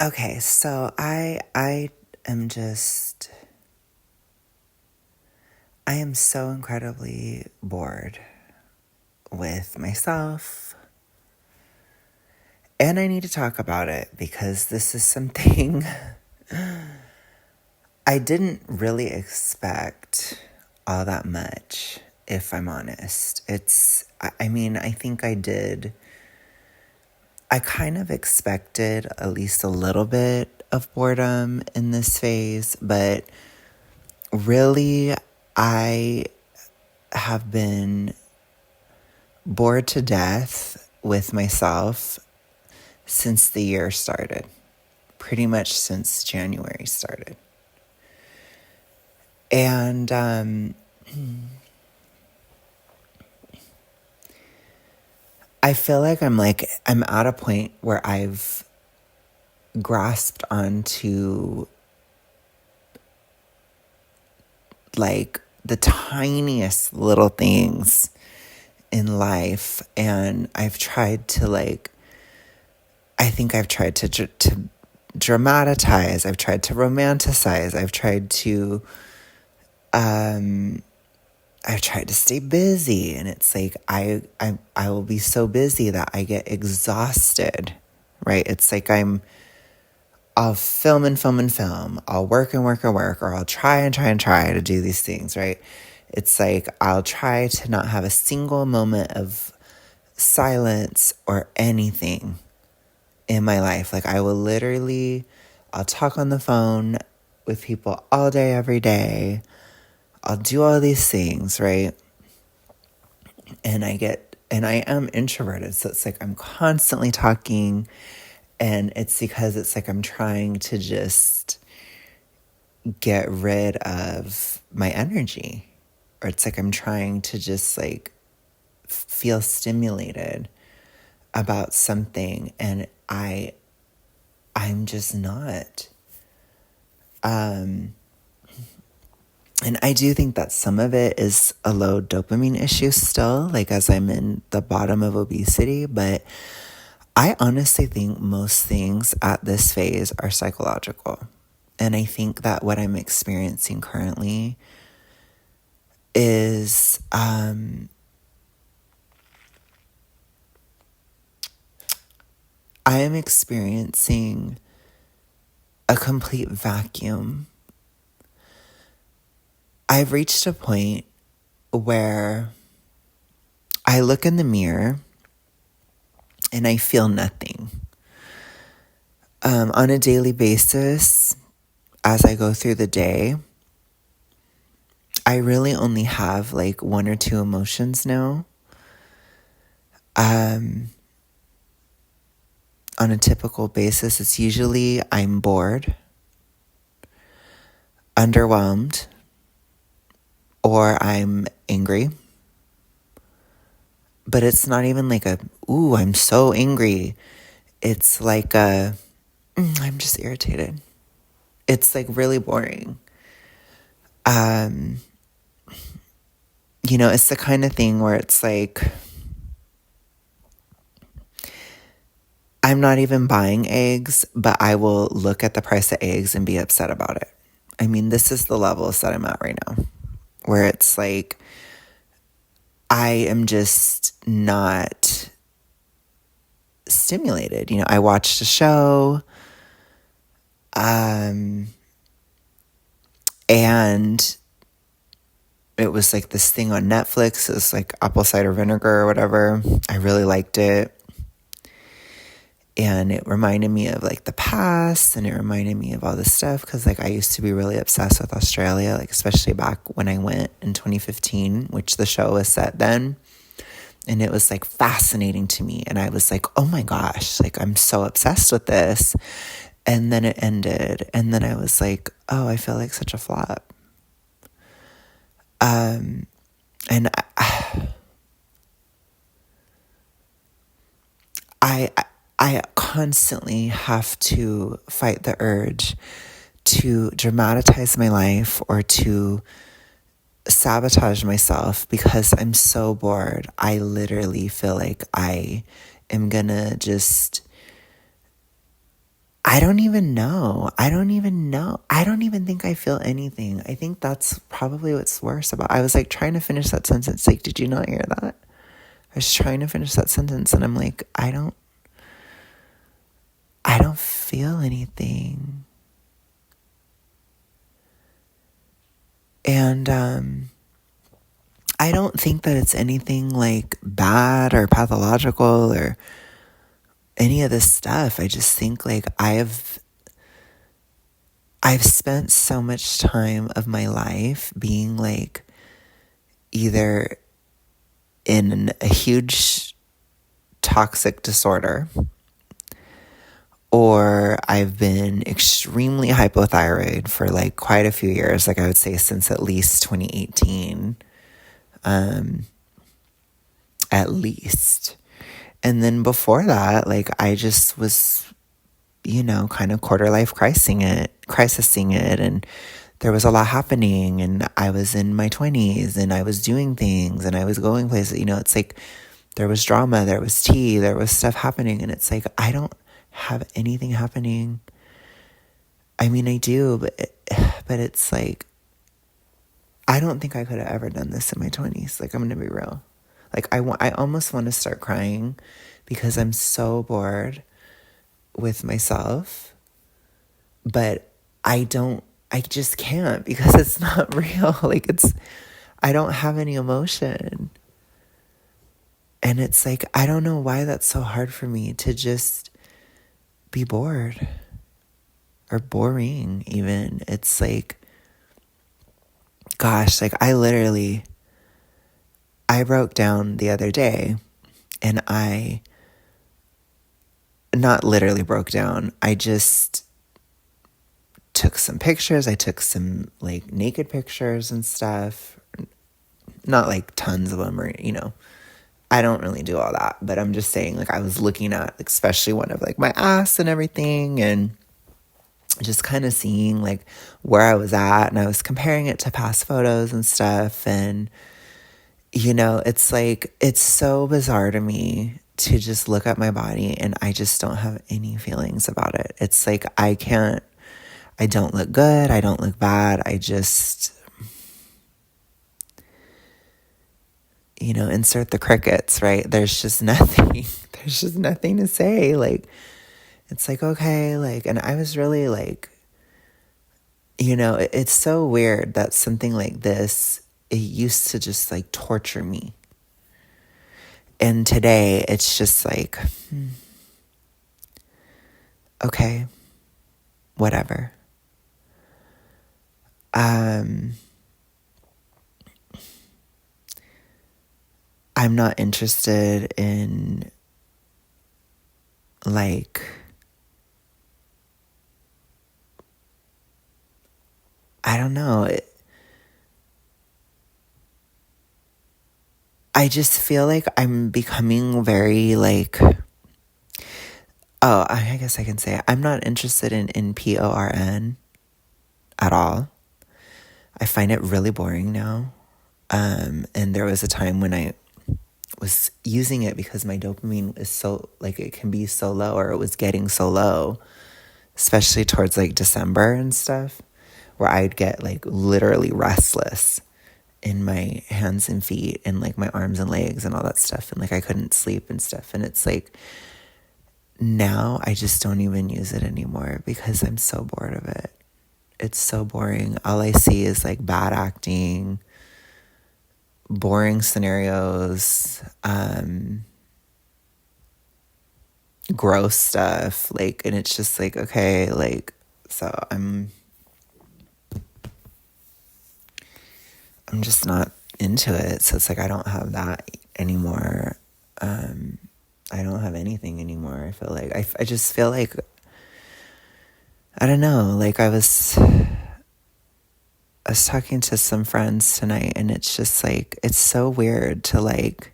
Okay, so I am just I am so incredibly bored with myself, and I need to talk about it because this is something I didn't really expect all that much, if I'm honest. I think I did. I kind of expected at least a little bit of boredom in this phase, but really, I have been bored to death with myself since the year started, pretty much since January started. And I feel like I'm at a point where I've grasped onto like the tiniest little things in life, and I've tried to I think I've tried to dramatize, I've tried to romanticize, I've tried to stay busy, and it's like I will be so busy that I get exhausted, right? It's like I'll film and film and film. I'll work and work and work, or I'll try and try and try to do these things, right? It's like I'll try to not have a single moment of silence or anything in my life. Like I'll talk on the phone with people all day, every day. I'll do all these things, right? And I am introverted. So it's like I'm constantly talking, and it's because it's like I'm trying to just get rid of my energy, or it's like I'm trying to just feel stimulated about something, and I'm just not. And I do think that some of it is a low dopamine issue still, like as I'm in the bottom of obesity, but I honestly think most things at this phase are psychological. And I think that what I'm experiencing currently is I am experiencing a complete vacuum. I've reached a point where I look in the mirror and I feel nothing. On a daily basis, as I go through the day, I really only have like one or two emotions now. On a typical basis, it's usually I'm bored, underwhelmed, or I'm angry. But it's not even like ooh, I'm so angry. It's like I'm just irritated. It's like really boring. It's the kind of thing where it's like, I'm not even buying eggs, but I will look at the price of eggs and be upset about it. I mean, this is the levels that I'm at right now, where it's like, I am just not stimulated. I watched a show, and it was like this thing on Netflix. It was like apple cider vinegar or whatever. I really liked it. And it reminded me of like the past, and it reminded me of all this stuff, because like I used to be really obsessed with Australia, like especially back when I went in 2015, which the show was set then. And it was like fascinating to me. And I was like, oh my gosh, like I'm so obsessed with this. And then it ended. And then I was like, oh, I feel like such a flop. And I constantly have to fight the urge to dramatize my life or to sabotage myself because I'm so bored. I literally feel like I am gonna just, I don't even know. I don't even think I feel anything. I think that's probably what's worse about. I was like trying to finish that sentence. Like, did you not hear that? I was trying to finish that sentence and I'm like, I don't feel anything. And I don't think that it's anything like bad or pathological or any of this stuff. I just think like I've spent so much time of my life being like either in a huge toxic disorder, or I've been extremely hypothyroid for like quite a few years. Like I would say since at least 2018, at least. And then before that, like I just was, kind of quarter life crisising it. And there was a lot happening and I was in my 20s and I was doing things and I was going places. It's like there was drama, there was tea, there was stuff happening. And it's like, I don't have anything happening. I mean, I do, but it's like, I don't think I could have ever done this in my 20s. Like, I'm going to be real. Like, I almost want to start crying because I'm so bored with myself, but I just can't because it's not real. Like I don't have any emotion. And it's like, I don't know why that's so hard for me to just be bored or boring even. It's like, gosh, like I broke down the other day and I not literally broke down. I just took some pictures. I took some like naked pictures and stuff. Not like tons of them or, I don't really do all that, but I'm just saying like I was looking at especially one of like my ass and everything and just kind of seeing like where I was at and I was comparing it to past photos and stuff. And, it's like, it's so bizarre to me to just look at my body and I just don't have any feelings about it. It's like, I don't look good. I don't look bad. I just, insert the crickets, right? There's just nothing. There's just nothing to say. Like, it's like, okay, like, and I was really like, it's so weird that something like this, it used to just like torture me. And today it's just like, okay, whatever. I'm not interested in like, I don't know. I just feel like I'm becoming very like, I guess I can say it. I'm not interested in PORN at all. I find it really boring now. And there was a time when I was using it because my dopamine is so, like, it can be so low, or it was getting so low, especially towards like December and stuff, where I'd get like literally restless in my hands and feet and like my arms and legs and all that stuff. And like I couldn't sleep and stuff. And it's like, now I just don't even use it anymore because I'm so bored of it. It's so boring. All I see is like bad acting, boring scenarios, gross stuff. Like, and it's just like, okay, like, so I'm just not into it. So it's like, I don't have that anymore. I don't have anything anymore. I feel like, I just feel like, I don't know, like I was talking to some friends tonight and it's just like, it's so weird to like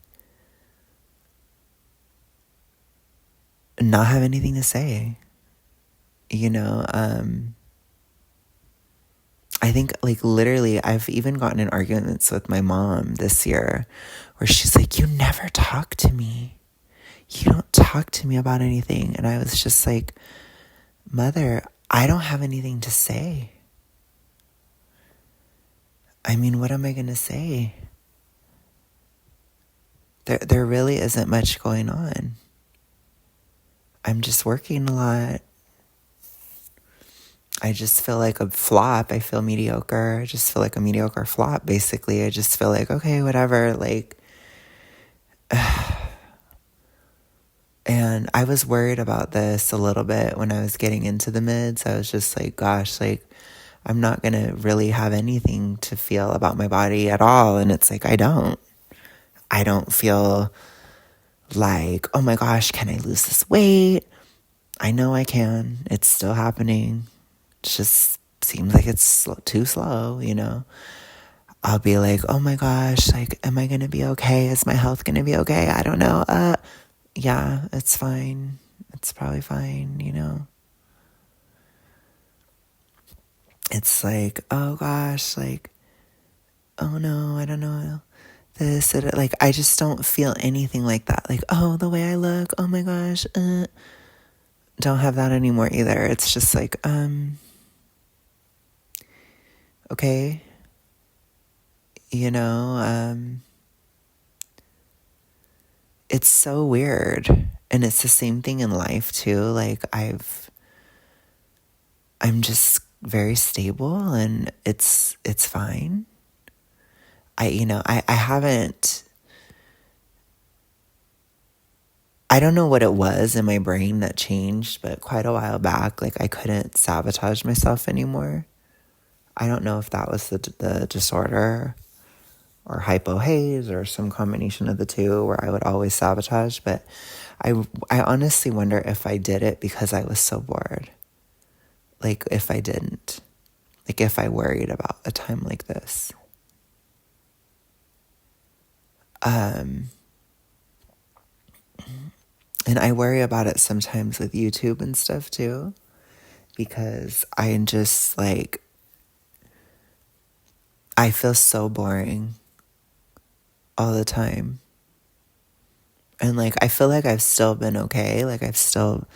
not have anything to say, I think like literally I've even gotten in arguments with my mom this year where she's like, you never talk to me. You don't talk to me about anything. And I was just like, Mother, I don't have anything to say. I mean, what am I going to say? There really isn't much going on. I'm just working a lot. I just feel like a flop. I feel mediocre. I just feel like a mediocre flop, basically. I just feel like, okay, whatever. Like, and I was worried about this a little bit when I was getting into the mids. I was just like, gosh, like, I'm not going to really have anything to feel about my body at all. And it's like, I don't feel like, oh my gosh, can I lose this weight? I know I can. It's still happening. It just seems like it's too slow, you know? I'll be like, oh my gosh, like, am I going to be okay? Is my health going to be okay? I don't know. Yeah, it's fine. It's probably fine, you know? It's like, oh gosh, like, oh no, I don't know. This, like, I just don't feel anything like that. Like, oh, the way I look, oh my gosh, don't have that anymore either. It's just like, okay, you know, it's so weird. And it's the same thing in life too. Like I'm just very stable and it's fine. I haven't, I don't know what it was in my brain that changed, but quite a while back, like I couldn't sabotage myself anymore. I don't know if that was the disorder or hypohaze or some combination of the two where I would always sabotage, but I honestly wonder if I did it because I was so bored. Like if I didn't. Like if I worried about a time like this. And I worry about it sometimes with YouTube and stuff too, because I'm just like, I feel so boring all the time. And like, I feel like I've still been okay. Like I've still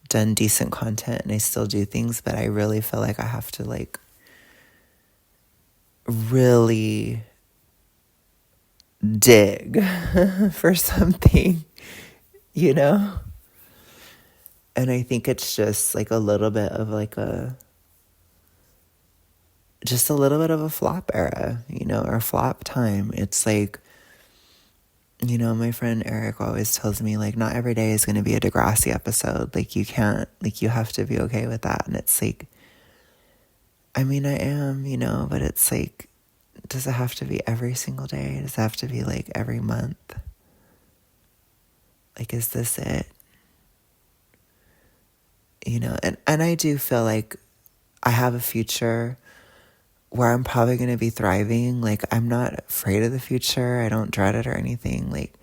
done decent content and I still do things, but I really feel like I have to like really dig for something, you know? And I think it's just like a little bit of like just a little bit of a flop era, you know, or flop time. It's like, you know, my friend Eric always tells me like not every day is going to be a Degrassi episode. Like you can't, like you have to be okay with that. And it's like, I mean, I am, you know, but it's like, does it have to be every single day? Does it have to be like every month? Like, is this it? You know, and I do feel like I have a future where I'm probably going to be thriving. Like, I'm not afraid of the future. I don't dread it or anything. Like,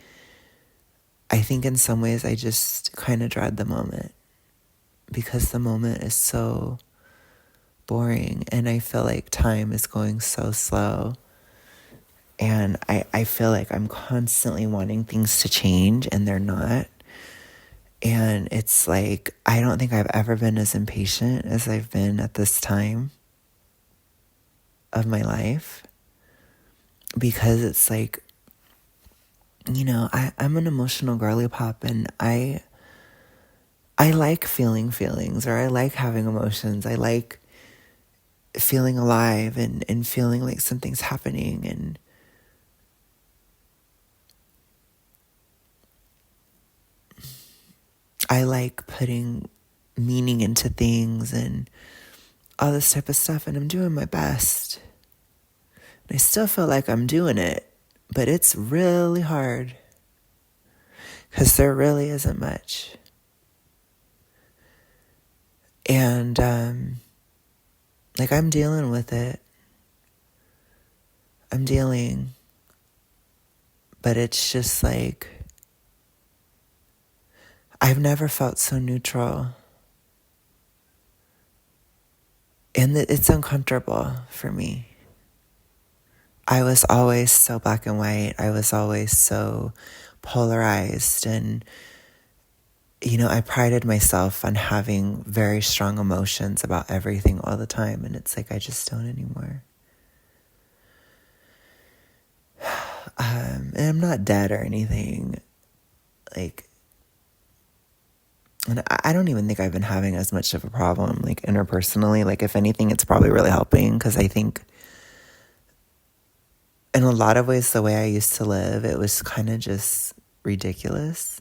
I think in some ways I just kind of dread the moment because the moment is so boring and I feel like time is going so slow. And I feel like I'm constantly wanting things to change and they're not. And it's like, I don't think I've ever been as impatient as I've been at this time of my life. Because it's like, you know, I'm an emotional girly pop and I like feeling feelings or I like having emotions. I like feeling alive and feeling like something's happening. And I like putting meaning into things and all this type of stuff. And I'm doing my best. And I still feel like I'm doing it. But it's really hard. Because there really isn't much. And, like, I'm dealing with it. I'm dealing. But it's just like, I've never felt so neutral. And it's uncomfortable for me. I was always so black and white. I was always so polarized. And I prided myself on having very strong emotions about everything all the time. And it's like, I just don't anymore. And I'm not dead or anything. Like, and I don't even think I've been having as much of a problem, like, interpersonally. Like, if anything, it's probably really helping, because I think in a lot of ways, the way I used to live, it was kind of just ridiculous.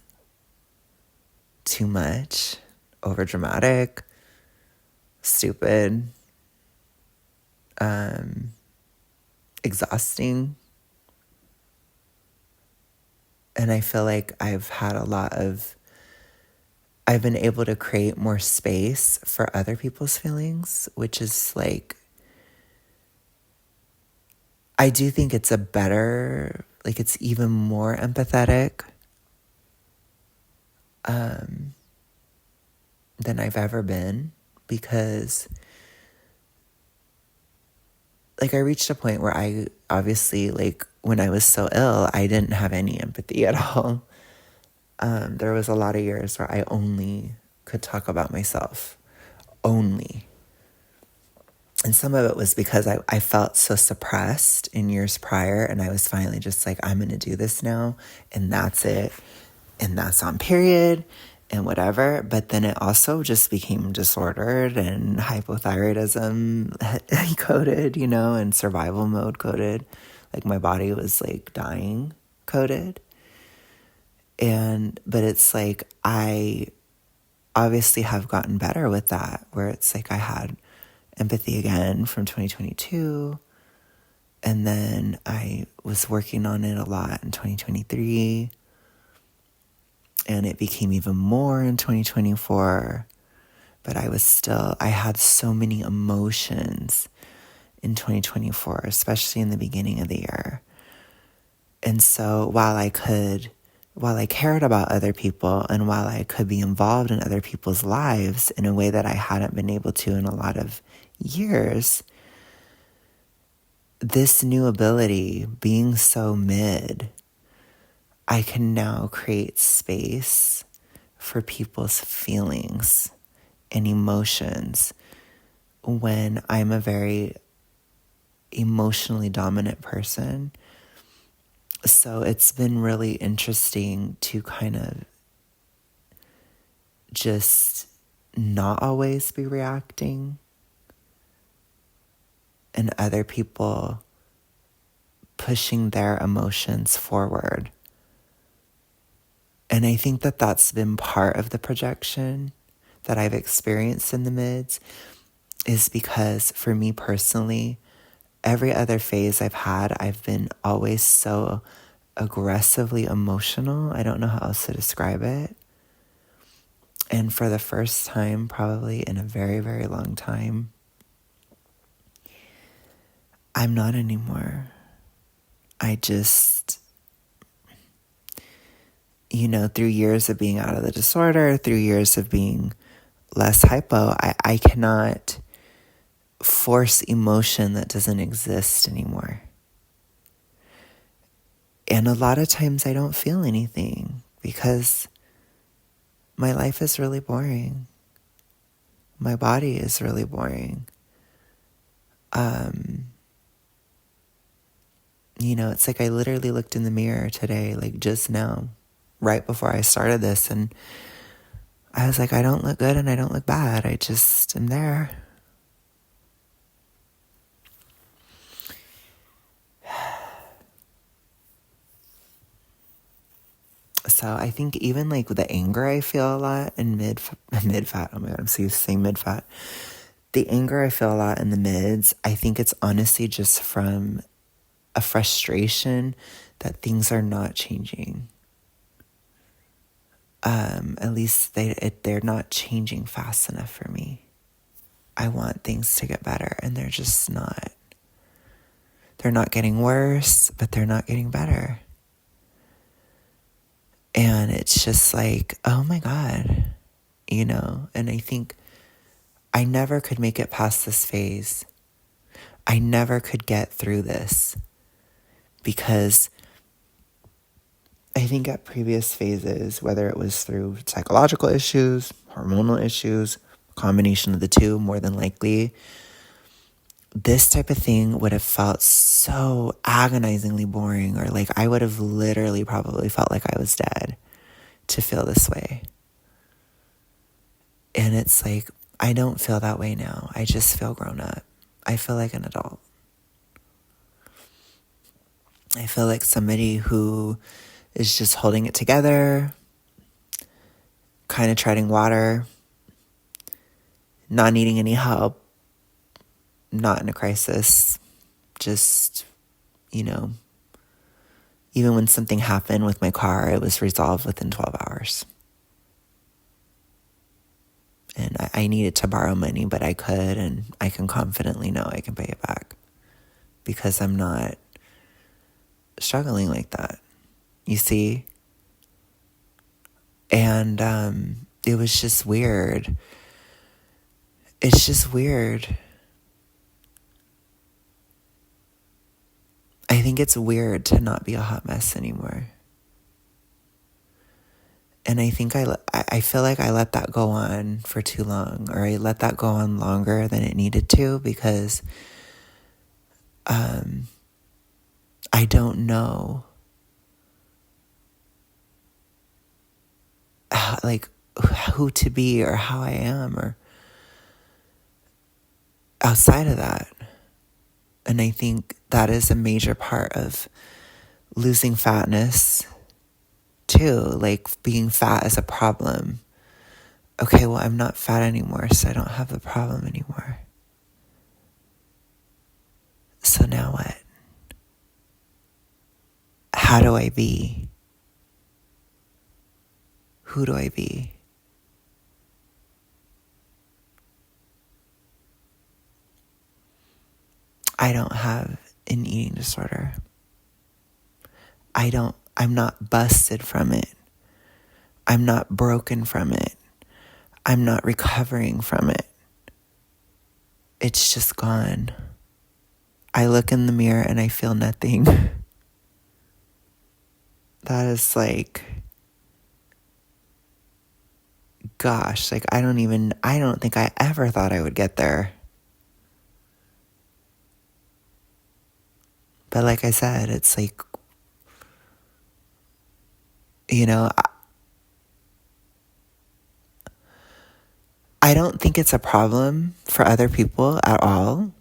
Too much. Overdramatic. Stupid. Exhausting. And I feel like I've been able to create more space for other people's feelings, which is like, I do think it's it's even more empathetic than I've ever been, because like I reached a point where I obviously, like, when I was so ill, I didn't have any empathy at all. There was a lot of years where I only could talk about myself. Only. And some of it was because I felt so suppressed in years prior, and I was finally just like, I'm going to do this now, and that's it. And that's on period and whatever. But then it also just became disordered and hypothyroidism coded, and survival mode coded. Like, my body was like dying coded. But it's like, I obviously have gotten better with that, where it's like I had empathy again from 2022. And then I was working on it a lot in 2023. And it became even more in 2024. But I had so many emotions in 2024, especially in the beginning of the year. And so while I cared about other people, and while I could be involved in other people's lives in a way that I hadn't been able to in a lot of years, this new ability, being so mid, I can now create space for people's feelings and emotions when I'm a very emotionally dominant person. So it's been really interesting to kind of just not always be reacting, and other people pushing their emotions forward. And I think that that's been part of the projection that I've experienced in the mids, is because for me personally, every other phase I've had, I've been always so aggressively emotional. I don't know how else to describe it. And for the first time, probably in a very, very long time, I'm not anymore. I just, through years of being out of the disorder, through years of being less hypo, I cannot force emotion that doesn't exist anymore. And a lot of times I don't feel anything because my life is really boring. My body is really boring. It's like I literally looked in the mirror today, like just now, right before I started this, and I was like, I don't look good and I don't look bad. I just am there. So I think even like the anger I feel a lot in mid-fat, oh my God, I'm so used to saying mid-fat. The anger I feel a lot in the mids, I think it's honestly just from a frustration that things are not changing. At least they're not changing fast enough for me. I want things to get better, and they're just not. They're not getting worse, but they're not getting better. And it's just like, oh my God, and I think I never could make it past this phase. I never could get through this because I think at previous phases, whether it was through psychological issues, hormonal issues, combination of the two, more than likely, this type of thing would have felt so agonizingly boring, or like I would have literally probably felt like I was dead to feel this way. And it's like, I don't feel that way now. I just feel grown up. I feel like an adult. I feel like somebody who is just holding it together, kind of treading water, not needing any help, not in a crisis, just, even when something happened with my car, it was resolved within 12 hours. And I needed to borrow money, but I could, and I can confidently know I can pay it back because I'm not struggling like that, you see? And it was just weird. It's just weird. I think it's weird to not be a hot mess anymore. And I think I feel like I let that go on for too long, or I let that go on longer than it needed to, because I don't know how, like, who to be or how I am or outside of that. And I think that is a major part of losing fatness too, like being fat is a problem. Okay, well, I'm not fat anymore, so I don't have the problem anymore. So now what? How do I be? Who do I be? I don't have an eating disorder. I'm not busted from it. I'm not broken from it. I'm not recovering from it. It's just gone. I look in the mirror and I feel nothing. That is like, gosh, like I don't think I ever thought I would get there. But like I said, it's like, I don't think it's a problem for other people at all,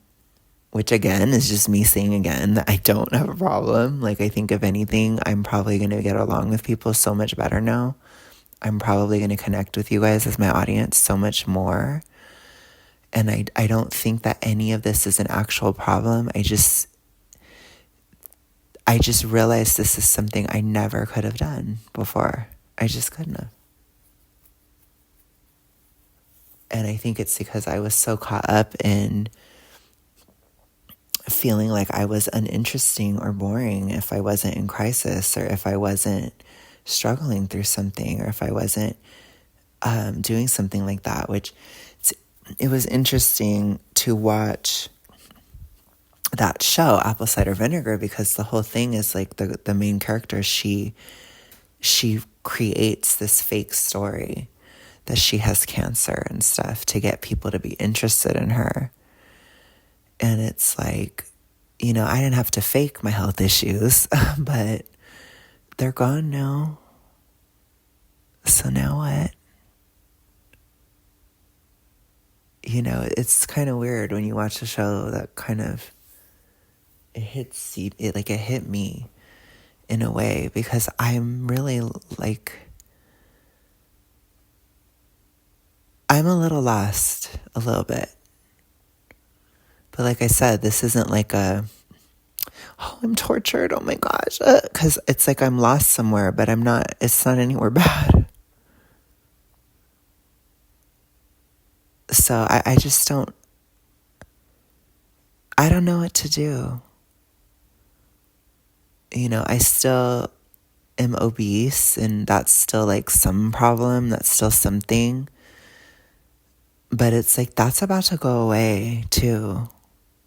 which again is just me saying again that I don't have a problem. Like I think if anything, I'm probably going to get along with people so much better now. I'm probably going to connect with you guys as my audience so much more. And I don't think that any of this is an actual problem. I just realized this is something I never could have done before. I just couldn't have. And I think it's because I was so caught up in feeling like I was uninteresting or boring if I wasn't in crisis, or if I wasn't struggling through something, or if I wasn't doing something like that, which it was interesting to watch that show, Apple Cider Vinegar, because the whole thing is like the main character, she creates this fake story that she has cancer and stuff to get people to be interested in her. And it's like, I didn't have to fake my health issues, but they're gone now. So now what? It's kind of weird when you watch a show that kind of, it hit me in a way, because I'm really like, I'm a little lost a little bit. But like I said, this isn't like I'm tortured, oh my gosh, because it's like I'm lost somewhere, but I'm not, it's not anywhere bad. So I just don't know what to do. I still am obese, and that's still like some problem, that's still something. But it's like, that's about to go away too.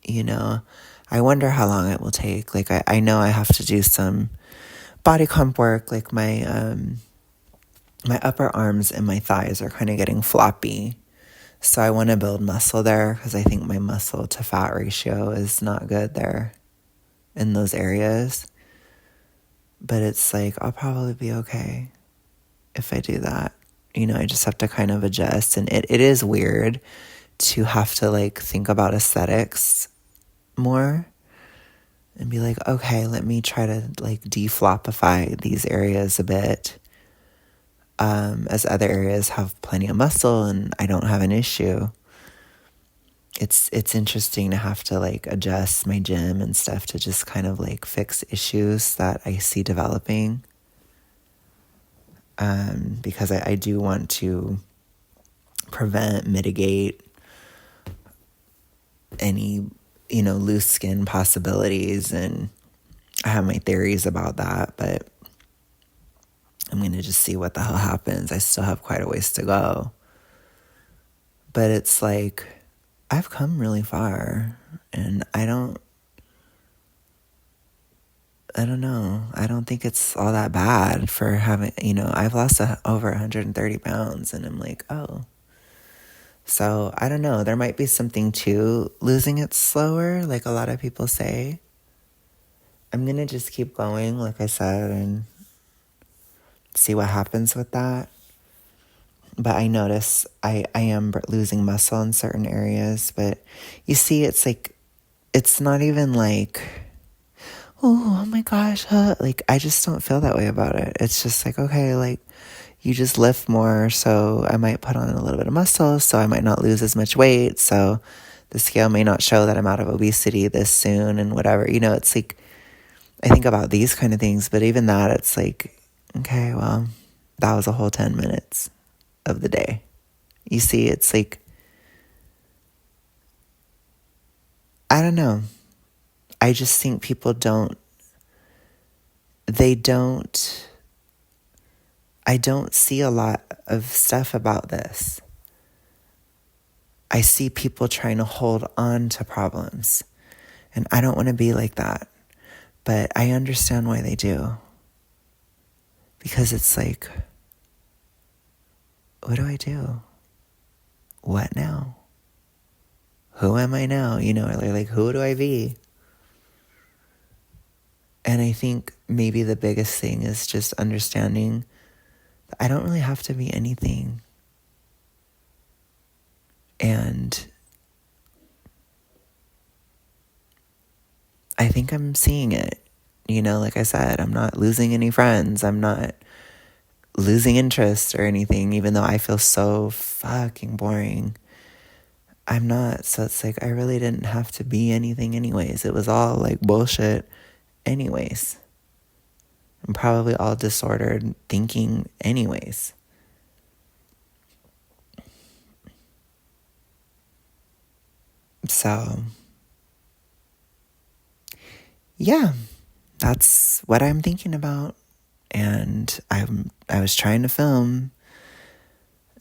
I wonder how long it will take. Like, I know I have to do some body comp work, like my upper arms and my thighs are kind of getting floppy. So I want to build muscle there because I think my muscle to fat ratio is not good there in those areas. But it's like, I'll probably be okay if I do that. You know, I just have to kind of adjust. And it is weird to have to like think about aesthetics more and be like, okay, let me try to like deflopify these areas a bit. As other areas have plenty of muscle and I don't have an issue. It's interesting to have to like adjust my gym and stuff to just kind of like fix issues that I see developing. Because I do want to prevent, mitigate any, loose skin possibilities. And I have my theories about that, but I'm going to just see what the hell happens. I still have quite a ways to go. But it's like, I've come really far, and I don't know. I don't think it's all that bad for having, I've lost over 130 pounds, and I'm like, oh. So, I don't know. There might be something to losing it slower, like a lot of people say. I'm going to just keep going, like I said, and see what happens with that. But I notice I am losing muscle in certain areas. But you see, it's like, it's not even like, oh my gosh, like I just don't feel that way about it. It's just like, okay, like you just lift more, so I might put on a little bit of muscle, so I might not lose as much weight, so the scale may not show that I'm out of obesity this soon and whatever. It's like, I think about these kind of things, but even that, it's like, okay, well, that was a whole 10 minutes of the day. You see, it's like, I don't know. I just think people I don't see a lot of stuff about this. I see people trying to hold on to problems, and I don't want to be like that, but I understand why they do. Because it's like, what do I do? What now? Who am I now? Or like, who do I be? And I think maybe the biggest thing is just understanding that I don't really have to be anything. And I think I'm seeing it. Like I said, I'm not losing any friends. I'm not losing interest or anything, even though I feel so fucking boring. I'm not. So it's like, I really didn't have to be anything anyways. It was all like bullshit anyways. I'm probably all disordered thinking anyways. So, yeah, that's what I'm thinking about. And I was trying to film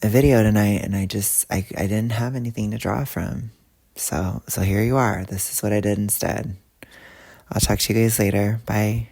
a video tonight, and I didn't have anything to draw from. So here you are. This is what I did instead. I'll talk to you guys later. Bye.